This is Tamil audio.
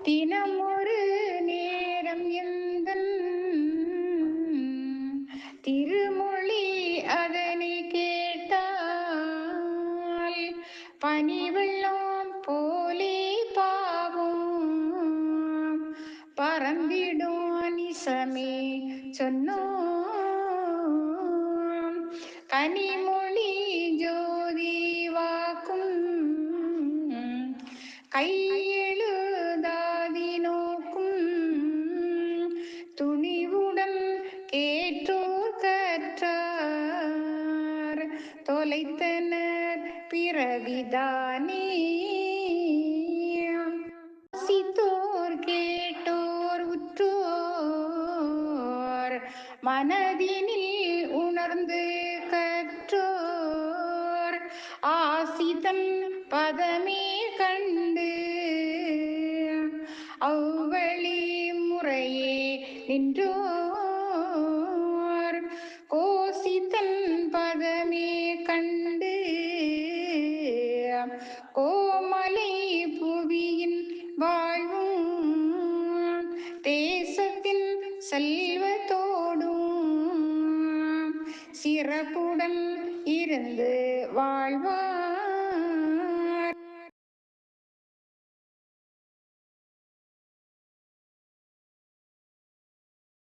தினமொரு நேரம் எந்தன் திருமொழி அதனை கேட்டால் பனிவெள்ளம் போலே பாவும் பறந்திடும் நிசமே சொன்னோம் கனிமொழி ஜோதி வாக்கும் கையெழுதாதி நோக்கும் துணிவுடன் கேற்றோர் கற்றார் தொலைத்தனர் பிறவிதானே சித்தோர் கேட்டோர் உற்றோர் மனதினில் உணர்ந்து கற்றோர் ஆசிதன் பதமே கண்டு அவ்வழி முறையே நின்றோர் கோசித்தன் பதமே கண்டு கோமலை புவியின் வாழ்வும் தேசத்தின் செல்வத்தோடும் சிறப்புடன் இருந்து வாழ்வார்.